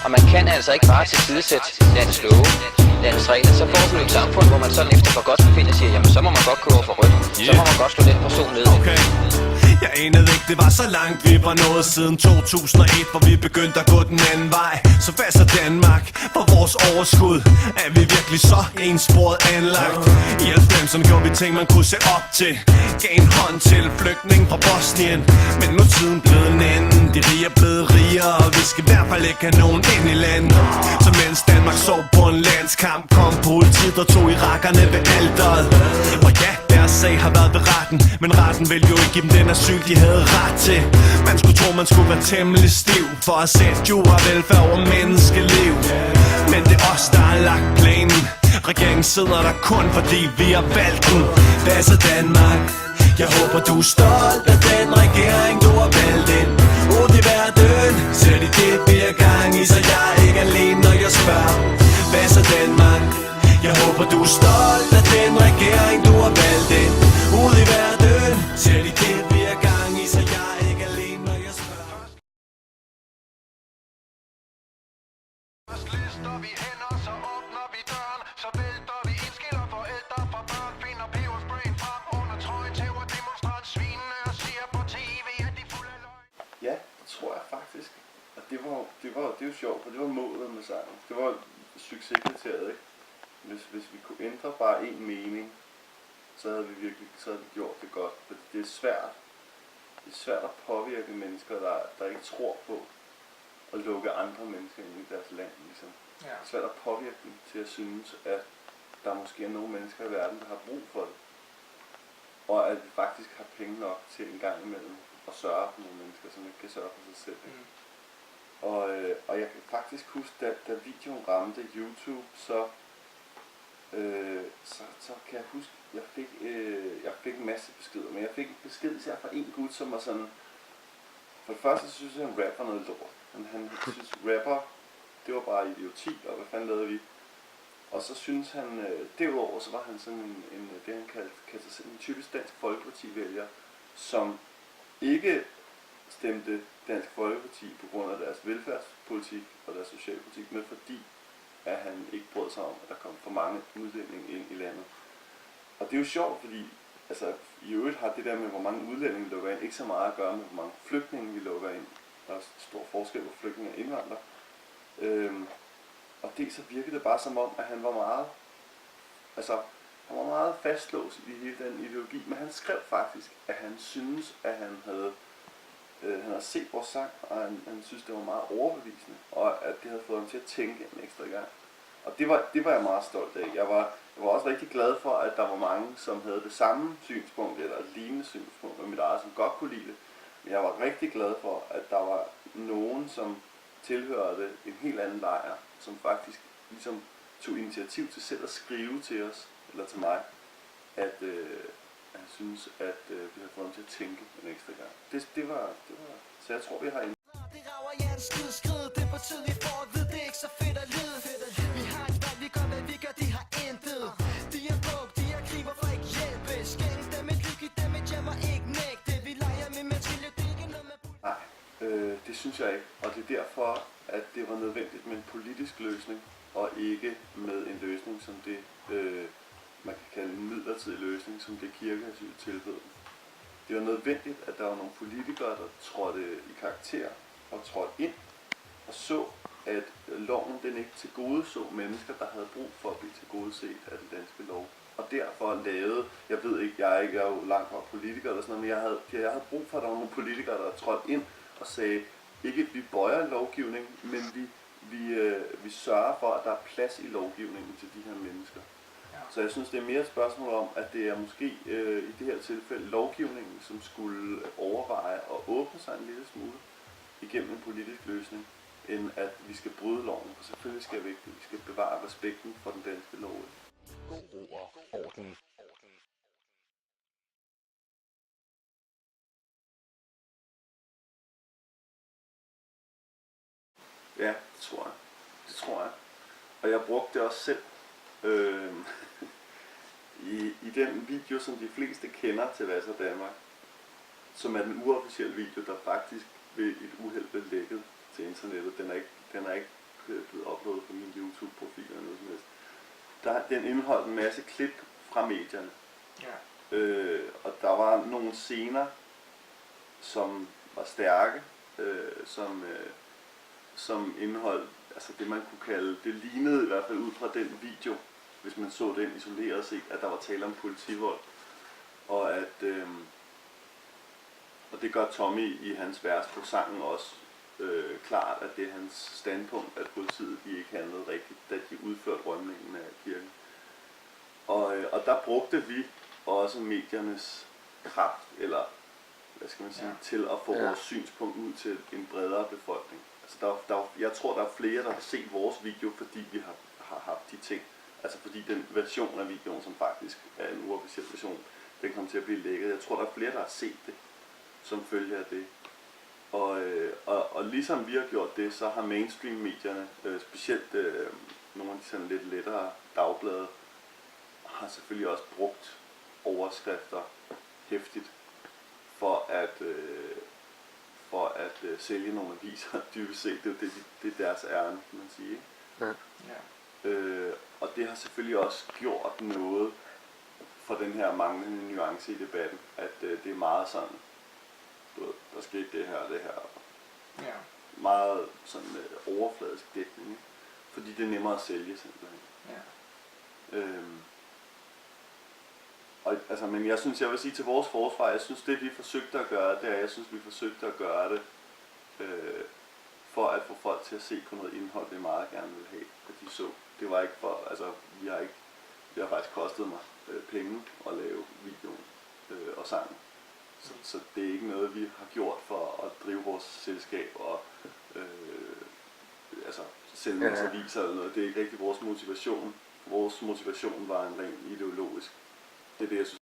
Og man kan altså ikke bare tilsidesætte landets love, landets regler. Så får du et samfund, hvor man sådan efter for godt befinde siger, jamen så må man godt køre over for rødt. Så må man godt slå den person ned. Okay. Jeg anede ikke, det var så langt vi var nået siden 2001, hvor vi begyndte at gå den anden vej. Så passer Danmark for vores overskud. Er vi virkelig så ensporet anlagt? I 90'erne gjorde vi ting, man kunne se op til. Gav en hånd til flygtning fra Bosnien. Men nu er tiden blevet en anden. De rige er blevet rigere, og vi skal i hvert fald ikke have nogen ind i landet. Så mens Danmark så på en landskamp, kom politiet og tog irakerne ved alteret. Og ja, deres sag har været ved retten, men retten ville jo ikke give dem den asyl, de havde ret til. Man skulle tro, man skulle være temmelig stiv for at sætte jura velfærd over menneskeliv. Men det er os, der har lagt planen. Regeringen sidder der kun fordi vi har valgt den. Hvad så Danmark? Jeg håber du er stolt af den regering, du har valgt ind. Ud i verden, ser de det vi er gang i, så jeg er ikke alene, når jeg spørger. Hvad så Danmark? Jeg håber du er stolt af den regering, du har valgt ind. Ud i verden, ser de det vi er gang i, så jeg er ikke alene, når jeg spørger. Lister vi hænder, så åbner vi døren. Så vælter vi indskiller forældre fra børn. Finder pebersprayen frem under trøjen. Tæver demonstrant svinene og siger på tv, at de fulde af løgn. Ja, det tror jeg faktisk. Og det er jo sjovt, for det var målet med sangen. Det var succeskriteriet, ikke? Hvis vi kunne ændre bare en mening, så havde vi gjort det godt. For det er svært. Det er svært at påvirke mennesker, der ikke tror på at lukke andre mennesker ind i deres land. Ligesom. Ja. Det er svært at påvirke dem til at synes, at der måske er nogle mennesker i verden, der har brug for det. Og at vi faktisk har penge nok til en gang imellem at sørge for nogle mennesker, som ikke kan sørge for sig selv. Mm. Og jeg kan faktisk huske, da videoen ramte YouTube, så kan jeg huske, jeg fik en masse beskeder, men jeg fik en besked især fra en gut, som var sådan, for det første synes jeg, at han rapper noget lort, men han synes rapper, det var bare idioti, og hvad fanden lavede vi? Og så synes han, derudover så var han sådan det han kaldte sig en typisk Dansk Folkeparti-vælger, som ikke stemte Dansk Folkeparti på grund af deres velfærdspolitik og deres socialpolitik, men fordi at han ikke brød sig om, at der kom for mange udlændinge ind i landet. Og det er jo sjovt, fordi altså, i øvrigt har det der med, hvor mange udlændinge vi lukker ind, ikke så meget at gøre med, hvor mange flygtninge vi lukker ind. Der er stor forskel på flygtninge og indvandrere. Og det så virkede det bare som om, at han var meget fastlåst i hele den ideologi, men han skrev faktisk, at han synes, at han havde set vores sang, og han synes, det var meget overbevisende, og at det havde fået ham til at tænke en ekstra gang. Og det var jeg meget stolt af. Jeg var også rigtig glad for, at der var mange, som havde det samme synspunkt, eller et lignende synspunkt, og mit eget, som godt kunne lide det. Men jeg var rigtig glad for, at der var nogen, som tilhørte en helt anden lejr, som faktisk ligesom tog initiativ til selv at skrive til os, eller til mig, at han synes, at vi har fået ham til at tænke en ekstra gang. Det var så jeg tror, vi har en. Det rager jeg en skid skrid. Det er på tid, vi får at vide, det er ikke så fedt at lide. Vi har et valg, vi gør, hvad vi gør, de har intet. De er broke, de er krig, hvorfor ikke hjælpe? Skænk dem et liv, giv dem et hjem og ikke nægte. Vi leger med menneskelige, det er ikke noget med... Nej, det synes jeg ikke. Og det er derfor, at det var nødvendigt med en politisk løsning, og ikke med en løsning som det, man kan kalde en midlertidig løsning, som det kirkeasyl tilbød. Det var nødvendigt, at der var nogle politikere, der trådte i karakter og trådte ind og så, at loven den ikke tilgodeså mennesker, der havde brug for at blive tilgodeset af den danske lov. Og derfor lavede, jeg ved ikke, jeg er jo langt fra politikere eller sådan noget, men jeg havde brug for, at der var nogle politikere, der trådte ind og sagde, ikke at vi bøjer en lovgivning, men vi sørger for, at der er plads i lovgivningen til de her mennesker. Så jeg synes, det er mere et spørgsmål om, at det er måske i det her tilfælde lovgivningen, som skulle overveje at åbne sig en lille smule igennem en politisk løsning, end at vi skal bryde loven. For selvfølgelig skal vi skal bevare respekten for den danske lov. God ro og orden. Ja, det tror jeg. Og jeg brugte det også selv. I den video, som de fleste kender til Hvad så Danmark, som er den uofficielle video, der faktisk ved et uheld blev lækket til internettet. Den er ikke blevet uploadet på min YouTube-profil eller noget som helst. Den indeholdt en masse klip fra medierne. Ja. Og der var nogle scener, som var stærke, som indeholdt, altså det man kunne kalde, det lignede i hvert fald ud fra den video, hvis man så den isoleret set, at der var tale om politivold. Og at, og det gør Tommy i hans vers på sangen også klart, at det er hans standpunkt, at politiet de ikke handlede rigtigt, da de udførte rømningen af kirken. Og der brugte vi også mediernes kraft, eller hvad skal man sige, til at få vores synspunkt ud til en bredere befolkning. Altså jeg tror, der er flere, der har set vores video, fordi vi har haft de ting. Altså fordi den version af videoen, som faktisk er en uofficiel version, den kom til at blive lækket. Jeg tror, der er flere, der har set det, som følge af det. Og ligesom vi har gjort det, så har mainstream-medierne, specielt nogle af de sådan lidt lettere dagblade, har selvfølgelig også brugt overskrifter hæftigt for at sælge nogle aviser. Dybest set, det er deres ærne, kan man sige. Ja. Og det har selvfølgelig også gjort noget for den her manglende nuance i debatten, at det er meget sådan, der skete det her og det her. Ja. Meget sådan overfladisk dækning, fordi det er nemmere at sælge simpelthen. Ja. Men jeg vil sige til vores forsvar, jeg synes det vi forsøgte at gøre, det er, jeg synes vi forsøgte at gøre det for at få folk til at se på noget indhold, det meget gerne vil have, at de så. Det var ikke for, altså det har faktisk kostet mig penge at lave videoen og sangen. Så det er ikke noget, vi har gjort for at drive vores selskab og sælge vores aviser eller noget. Det er ikke rigtig vores motivation. Vores motivation var en ren ideologisk. Det er det, jeg synes